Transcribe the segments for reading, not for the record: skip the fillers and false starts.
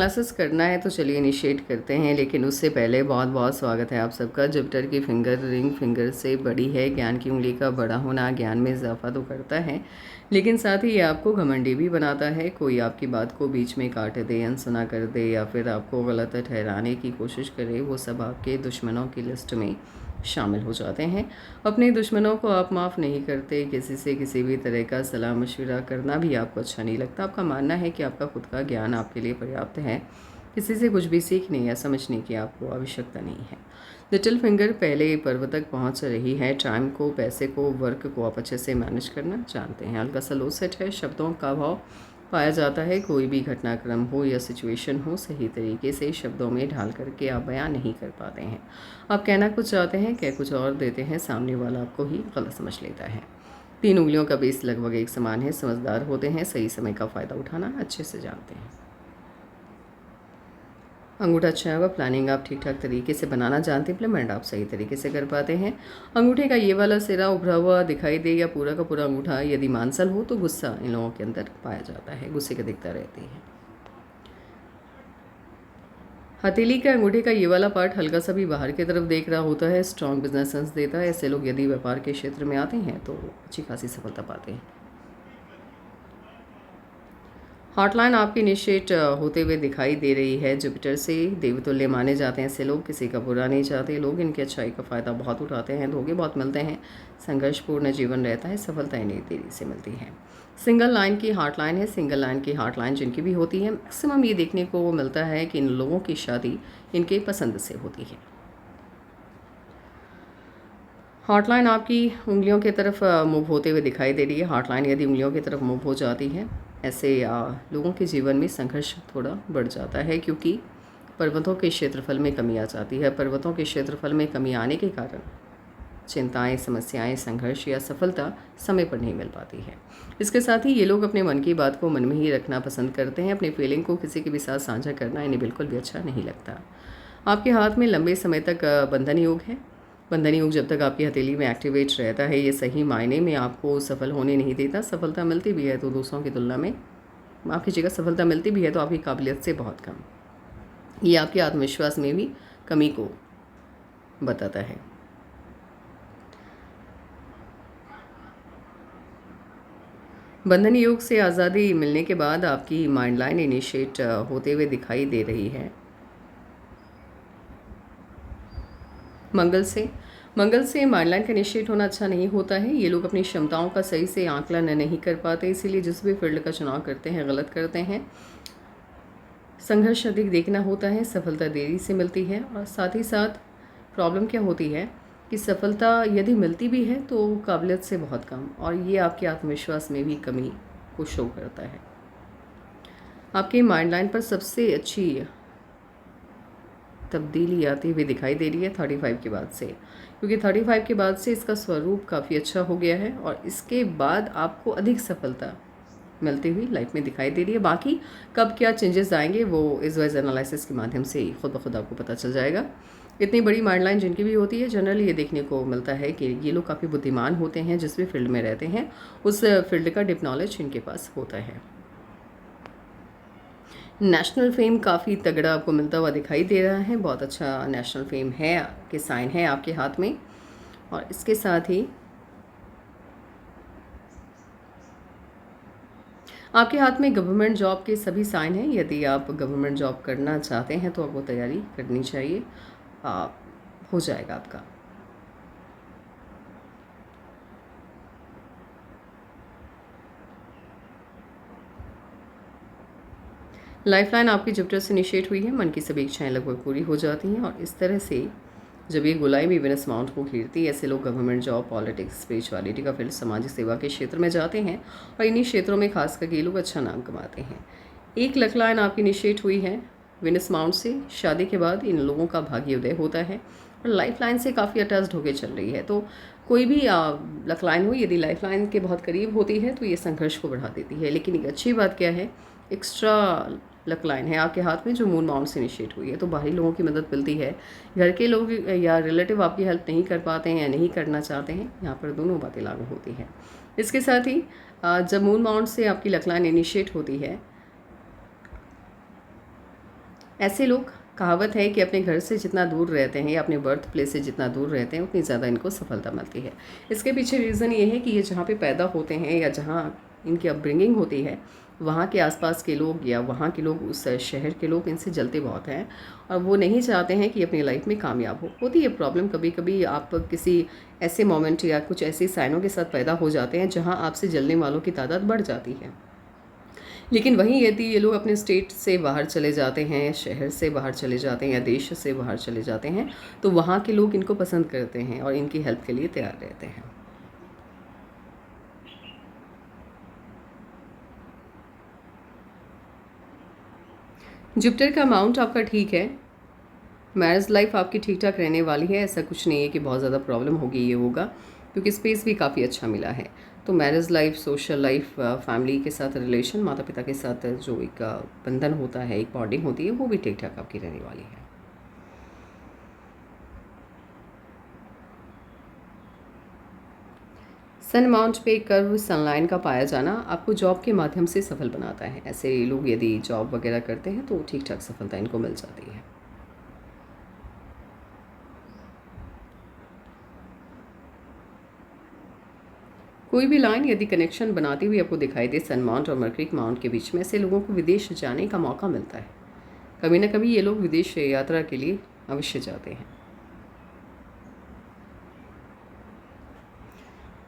Analysis करना है तो चलिए इनिशिएट करते हैं, लेकिन उससे पहले बहुत बहुत स्वागत है आप सबका। जुपिटर की फिंगर रिंग फिंगर से बड़ी है। ज्ञान की उंगली का बड़ा होना ज्ञान में इजाफा तो करता है, लेकिन साथ ही ये आपको घमंडी भी बनाता है। कोई आपकी बात को बीच में काट दे, अनसुना कर दे या फिर आपको गलत ठहराने की कोशिश करे, वो सब आपके दुश्मनों की लिस्ट में शामिल हो जाते हैं। अपने दुश्मनों को आप माफ़ नहीं करते। किसी से किसी भी तरह का सलाह मशवरा करना भी आपको अच्छा नहीं लगता। आपका मानना है कि आपका खुद का ज्ञान आपके लिए पर्याप्त है। किसी से कुछ भी सीखने या समझने की आपको आवश्यकता नहीं है। लिटिल फिंगर पहले पर्व तक पहुंच रही है। टाइम को, पैसे को, वर्क को आप अच्छे से मैनेज करना जानते हैं। हल्का सा लो सेट है। शब्दों का भाव पाया जाता है। कोई भी घटनाक्रम हो या सिचुएशन हो, सही तरीके से शब्दों में ढाल करके आप बयान नहीं कर पाते हैं। आप कहना कुछ चाहते हैं, कह कुछ और देते हैं। सामने वाला आपको ही गलत समझ लेता है। 3 उंगलियों का बेस लगभग एक समान है। समझदार होते हैं। सही समय का फ़ायदा उठाना अच्छे से जानते हैं। अंगूठा अच्छा होगा। प्लानिंग आप ठीक ठाक तरीके से बनाना जानते हैं। इम्प्लीमेंट आप सही तरीके से कर पाते हैं। अंगूठे का ये वाला सिरा उभरा हुआ दिखाई दे या पूरा का पूरा अंगूठा यदि मांसल हो तो गुस्सा इन लोगों के अंदर पाया जाता है। गुस्से की दिखता रहती है। हथेली के अंगूठे का ये वाला पार्ट हल्का सा भी बाहर की तरफ देख रहा होता है। स्ट्रॉन्ग बिजनेस सेंस देता है। ऐसे लोग यदि व्यापार के क्षेत्र में आते हैं तो अच्छी खासी सफलता पाते हैं। हॉटलाइन आपकी इनिशिएट होते हुए दिखाई दे रही है। जुपिटर से देवतुल्य माने जाते हैं ऐसे लोग। किसी का बुरा नहीं चाहते। लोग इनकी अच्छाई का फ़ायदा बहुत उठाते हैं। धोखे बहुत मिलते हैं। संघर्षपूर्ण जीवन रहता है। सफलता इन्हें देरी से मिलती है। सिंगल लाइन की हॉटलाइन है। सिंगल लाइन की हॉटलाइन जिनकी भी होती है, मैक्सिमम ये देखने को मिलता है कि इन लोगों की शादी इनके पसंद से होती है। हॉटलाइन आपकी उंगलियों की तरफ मूव होते हुए दिखाई दे रही है। हॉटलाइन यदि उंगलियों की तरफ मूव हो जाती है, ऐसे लोगों के जीवन में संघर्ष थोड़ा बढ़ जाता है, क्योंकि पर्वतों के क्षेत्रफल में कमी आ जाती है। पर्वतों के क्षेत्रफल में कमी आने के कारण चिंताएं, समस्याएं, संघर्ष या सफलता समय पर नहीं मिल पाती है। इसके साथ ही ये लोग अपने मन की बात को मन में ही रखना पसंद करते हैं। अपनी फीलिंग को किसी के भी साथ साझा करना इन्हें बिल्कुल भी अच्छा नहीं लगता। आपके हाथ में लंबे समय तक बंधन योग है। बंधन योग जब तक आपकी हथेली में एक्टिवेट रहता है, ये सही मायने में आपको सफल होने नहीं देता। सफलता मिलती भी है तो दूसरों की तुलना में, माफ़ कीजिएगा, सफलता मिलती भी है तो आपकी काबिलियत से बहुत कम। ये आपके आत्मविश्वास में भी कमी को बताता है। बंधन योग से आज़ादी मिलने के बाद आपकी माइंड लाइन इनिशिएट होते हुए दिखाई दे रही है। मंगल से माइंड लाइन का इनिशिएट होना अच्छा नहीं होता है। ये लोग अपनी क्षमताओं का सही से आकलन नहीं कर पाते, इसीलिए जिस भी फील्ड का चुनाव करते हैं गलत करते हैं। संघर्ष अधिक देखना होता है। सफलता देरी से मिलती है। और साथ ही साथ प्रॉब्लम क्या होती है कि सफलता यदि मिलती भी है तो काबिलियत से बहुत कम, और ये आपके आत्मविश्वास में भी कमी को शो करता है। आपके माइंड लाइन पर सबसे अच्छी तब्दीली आती हुई दिखाई दे रही है 35 के बाद से, क्योंकि 35 के बाद से इसका स्वरूप काफ़ी अच्छा हो गया है और इसके बाद आपको अधिक सफलता मिलती हुई लाइफ में दिखाई दे रही है। बाकी कब क्या चेंजेस आएंगे वो इस वाइज एनालिसिस के माध्यम से खुद ब खुद आपको पता चल जाएगा। इतनी बड़ी माइंड लाइन जिनकी भी होती है, जनरली ये देखने को मिलता है कि ये लोग काफ़ी बुद्धिमान होते हैं। जिस भी फील्ड में रहते हैं उस फील्ड का डीप नॉलेज इनके पास होता है। नेशनल फेम काफ़ी तगड़ा आपको मिलता हुआ दिखाई दे रहा है। बहुत अच्छा नेशनल फेम है कि साइन है आपके हाथ में। और इसके साथ ही आपके हाथ में गवर्नमेंट जॉब के सभी साइन हैं। यदि आप गवर्नमेंट जॉब करना चाहते हैं तो आपको तैयारी करनी चाहिए। हो जाएगा आपका। लाइफलाइन आपकी जुपिटर से इनिशिएट हुई है। मन की सभी इच्छाएं लगभग पूरी हो जाती हैं। और इस तरह से जब ये गोलाई भी विनस माउंट को घिरती है, ऐसे लोग गवर्नमेंट जॉब, पॉलिटिक्स, स्पिरिचुअलिटी का फील्ड, सामाजिक सेवा के क्षेत्र में जाते हैं और इन्हीं क्षेत्रों में खास करके ये लोग अच्छा नाम कमाते हैं। एक लक लाइन आपकी इनिशिएट हुई है विनस माउंट से। शादी के बाद इन लोगों का भाग्योदय होता है और लाइफ लाइन से काफ़ी अटैच्ड होकर चल रही है। तो कोई भी लक लाइन हो, यदि लाइफ लाइन के बहुत करीब होती है तो ये संघर्ष को बढ़ा देती है। लेकिन एक अच्छी बात क्या है, एक्स्ट्रा लक लाइन है आपके हाथ में जो मून माउंट से इनिशिएट हुई है, तो बाहरी लोगों की मदद मिलती है। घर के लोग या रिलेटिव आपकी हेल्प नहीं कर पाते हैं या नहीं करना चाहते हैं, यहाँ पर दोनों बातें लागू होती हैं। इसके साथ ही जब मून माउंट से आपकी लक लाइन इनिशिएट होती है ऐसे लोग, कहावत है कि अपने घर से जितना दूर रहते हैं या अपने बर्थ प्लेस से जितना दूर रहते हैं उतनी ज़्यादा इनको सफलता मिलती है। इसके पीछे रीज़न ये है कि ये जहाँ पे पैदा होते हैं या जहाँ इनकी अपब्रिंगिंग होती है, वहाँ के आसपास के लोग या वहाँ के लोग, उस शहर के लोग इनसे जलते बहुत हैं और वो नहीं चाहते हैं कि अपनी लाइफ में कामयाब हो। होती है प्रॉब्लम, कभी कभी आप किसी ऐसे मोमेंट या कुछ ऐसी साइनों के साथ पैदा हो जाते हैं जहाँ आपसे जलने वालों की तादाद बढ़ जाती है। लेकिन वहीं यदि ये लोग अपने स्टेट से बाहर चले जाते हैं, शहर से बाहर चले जाते हैं या देश से बाहर चले जाते हैं, तो वहाँ के लोग इनको पसंद करते हैं और इनकी हेल्प के लिए तैयार रहते हैं। जुपिटर का अमाउंट आपका ठीक है, मैरिज लाइफ आपकी ठीक ठाक रहने वाली है। ऐसा कुछ नहीं है कि बहुत ज़्यादा प्रॉब्लम होगी, ये होगा क्योंकि स्पेस भी काफ़ी अच्छा मिला है। तो marriage life, social life, family के साथ रिलेशन, माता पिता के साथ जो एक बंधन होता है, एक बॉन्डिंग होती है, वो भी ठीक ठाक आपकी रहने वाली है। सन माउंट पे कर्व सनलाइन का पाया जाना आपको जॉब के माध्यम से सफल बनाता है। ऐसे लोग यदि जॉब वगैरह करते हैं तो ठीक ठाक सफलता इनको मिल जाती है। कोई भी लाइन यदि कनेक्शन बनाती हुई आपको दिखाई दे सन माउंट और मरकरी माउंट के बीच में, ऐसे लोगों को विदेश जाने का मौका मिलता है। कभी ना कभी ये लोग विदेश यात्रा के लिए अवश्य जाते हैं।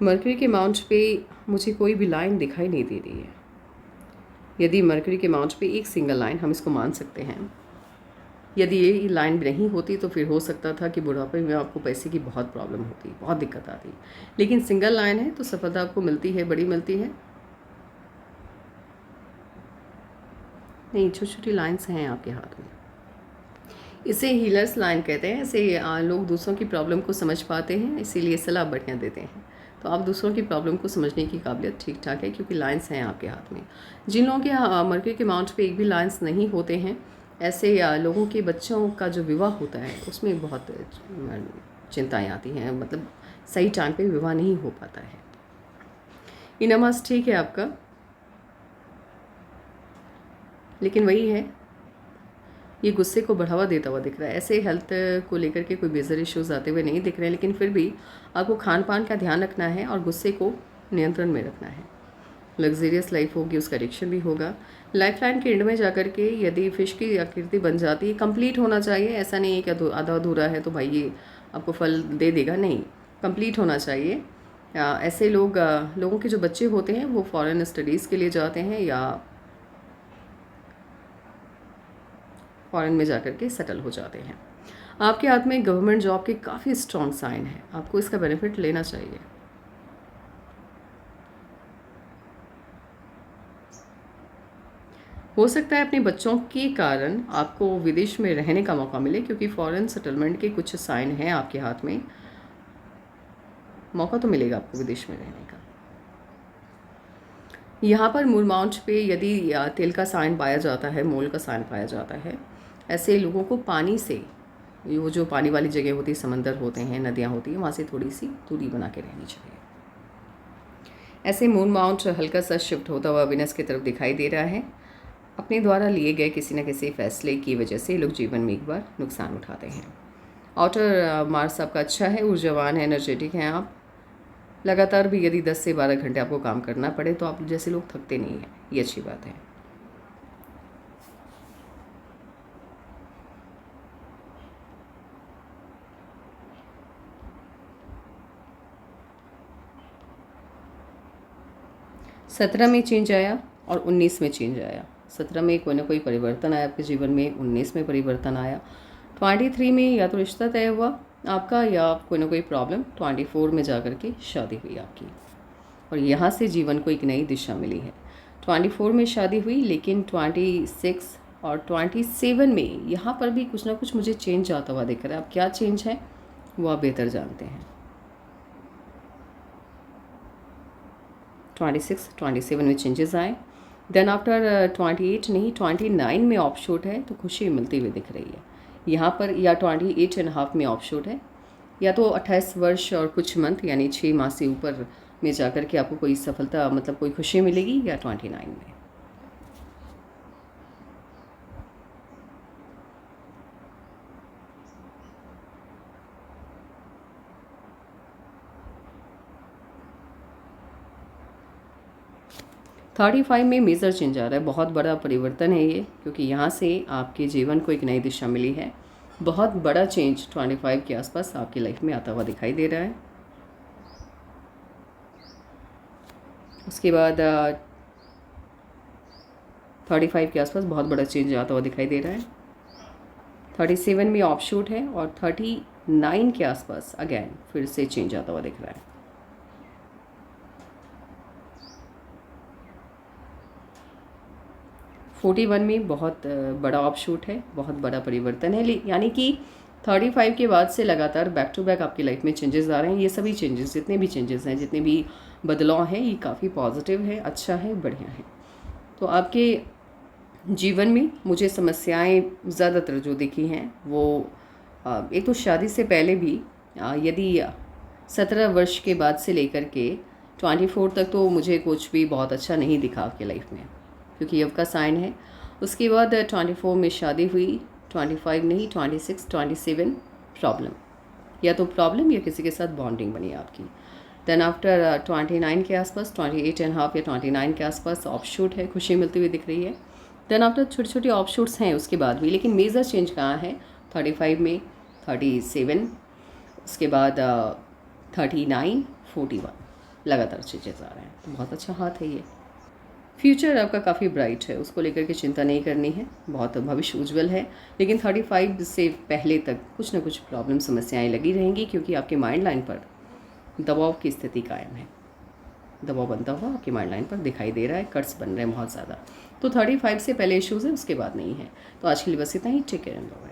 मरकरी के माउंट पे मुझे कोई भी लाइन दिखाई नहीं दे रही है। यदि मरकरी के माउंट पे एक सिंगल लाइन, हम इसको मान सकते हैं, यदि ये लाइन नहीं होती तो फिर हो सकता था कि बुढ़ापे में आपको पैसे की बहुत प्रॉब्लम होती, बहुत दिक्कत आती। लेकिन सिंगल लाइन है तो सफलता आपको मिलती है, बड़ी मिलती है। नहीं, छोटी छोटी लाइन्स हैं आपके हाथ में, इसे हीलर्स लाइन कहते हैं। ऐसे लोग दूसरों की प्रॉब्लम को समझ पाते हैं, इसीलिए सलाह बढ़िया देते हैं। तो आप दूसरों की प्रॉब्लम को समझने की काबिलियत ठीक ठाक है क्योंकि लाइन्स हैं आपके हाथ में। जिन लोगों के मरकरी के माउंट पे एक भी लाइन्स नहीं होते हैं, ऐसे लोगों के बच्चों का जो विवाह होता है उसमें बहुत चिंताएं आती हैं, मतलब सही टाइम पे विवाह नहीं हो पाता है। इनमास ठीक है आपका, लेकिन वही है, ये गुस्से को बढ़ावा देता हुआ दिख रहा है। ऐसे हेल्थ को लेकर के कोई मेजर इश्यूज़ आते हुए नहीं दिख रहे हैं, लेकिन फिर भी आपको खान पान का ध्यान रखना है और गुस्से को नियंत्रण में रखना है। लग्जरियस लाइफ होगी, उसका एडिक्शन भी होगा। लाइफ लाइन के एंड में जाकर के यदि फिश की आकृति बन जाती है, कंप्लीट होना चाहिए। ऐसा नहीं है कि आधा अधूरा है तो भाई ये आपको फल दे देगा, नहीं, कंप्लीट होना चाहिए। ऐसे लोगों के जो बच्चे होते हैं वो फॉरेन स्टडीज़ के लिए जाते हैं या फॉरेन में जाकर के सेटल हो जाते हैं। आपके हाथ में गवर्नमेंट जॉब के काफ़ी स्ट्रॉन्ग साइन है, आपको इसका बेनिफिट लेना चाहिए। हो सकता है अपने बच्चों के कारण आपको विदेश में रहने का मौका मिले, क्योंकि फॉरेन सेटलमेंट के कुछ साइन हैं आपके हाथ में। मौका तो मिलेगा आपको विदेश में रहने का। यहाँ पर मून माउंट पे यदि तेल का साइन पाया जाता है, मोल का साइन पाया जाता है, ऐसे लोगों को पानी से, वो जो पानी वाली जगह होती है, समंदर होते हैं, नदियाँ होती हैं, वहाँ से थोड़ी सी दूरी बना के रहनी चाहिए। ऐसे मून माउंट हल्का सा शिफ्ट होता हुआ विनस की तरफ दिखाई दे रहा है। अपने द्वारा लिए गए किसी न किसी फैसले की वजह से लोग जीवन में एक बार नुकसान उठाते हैं। आउटर मार्स आपका अच्छा है, ऊर्जावान है, एनर्जेटिक हैं आप। लगातार भी यदि 10 से 12 घंटे आपको काम करना पड़े तो आप जैसे लोग थकते नहीं हैं, ये अच्छी बात है। सत्रह में चेंज आया और 19 में चेंज आया। 17 में कोई ना कोई परिवर्तन आया आपके जीवन में, 19 में परिवर्तन आया, 23 में या तो रिश्ता तय हुआ आपका या कोई ना कोई प्रॉब्लम, 24 में जाकर के शादी हुई आपकी और यहाँ से जीवन को एक नई दिशा मिली है। 24 में शादी हुई, लेकिन 26 और 27 में यहाँ पर भी कुछ ना कुछ मुझे चेंज आता हुआ दिख रहा है। अब क्या चेंज है वो आप बेहतर जानते हैं। 26, 27 में चेंजेस आए। देन आफ्टर 28 नहीं, 29 में ऑफ शूट है तो खुशी मिलती हुई दिख रही है यहाँ पर, या 28.5 में ऑफ शूट है, या तो 28 वर्ष और कुछ मंथ यानी 6 माह से ऊपर में जाकर के आपको कोई सफलता, मतलब कोई खुशी मिलेगी, या 29 में। 35 में मेजर चेंज आ रहा है, बहुत बड़ा परिवर्तन है ये, क्योंकि यहाँ से आपके जीवन को एक नई दिशा मिली है। बहुत बड़ा चेंज 25 के आसपास आपकी लाइफ में आता हुआ दिखाई दे रहा है। उसके बाद 35 के आसपास बहुत बड़ा चेंज आता हुआ दिखाई दे रहा है। 37 में ऑफ शूट है और 39 के आसपास अगेन फिर से चेंज आता हुआ दिख रहा है। 41 में बहुत बड़ा ऑफ शूट है, बहुत बड़ा परिवर्तन है। यानी कि 35 के बाद से लगातार बैक टू बैक आपकी लाइफ में चेंजेस आ रहे हैं। ये सभी चेंजेस, जितने भी चेंजेस हैं, जितने भी बदलाव हैं, ये काफ़ी पॉजिटिव है, अच्छा है, बढ़िया है। तो आपके जीवन में मुझे समस्याएं ज़्यादातर जो दिखी हैं वो एक तो शादी से पहले भी, यदि 17 वर्ष के बाद से लेकर के 24 तक तो मुझे कुछ भी बहुत अच्छा नहीं दिखा आपकी लाइफ में, क्योंकि यव का साइन है। उसके बाद 24 में शादी हुई, 25 नहीं, 26, 27 प्रॉब्लम, या तो प्रॉब्लम या किसी के साथ बॉन्डिंग बनी आपकी। देन आफ्टर 29 के आसपास, 28.5 या 29 के आसपास ऑफ शूट है, खुशी मिलती हुई दिख रही है। देन आफ्टर छोटे छोटे ऑफ शूट्स हैं उसके बाद भी, लेकिन मेजर चेंज कहाँ है? 35 में, 37, उसके बाद 39, 41 लगातार चेंजेस आ रहे हैं। तो बहुत अच्छा हाथ है ये। फ्यूचर आपका काफ़ी ब्राइट है, उसको लेकर के चिंता नहीं करनी है, बहुत भविष्य उज्जवल है। लेकिन 35 से पहले तक कुछ ना कुछ प्रॉब्लम, समस्याएं लगी रहेंगी, क्योंकि आपके माइंड लाइन पर दबाव की स्थिति कायम है। दबाव बनता हुआ आपकी माइंड लाइन पर दिखाई दे रहा है, कट्स बन रहे हैं बहुत ज़्यादा। तो 35 से पहले इश्यूज़ है, उसके बाद नहीं है। तो आज के लिए बस इतना ही। Take care and bye.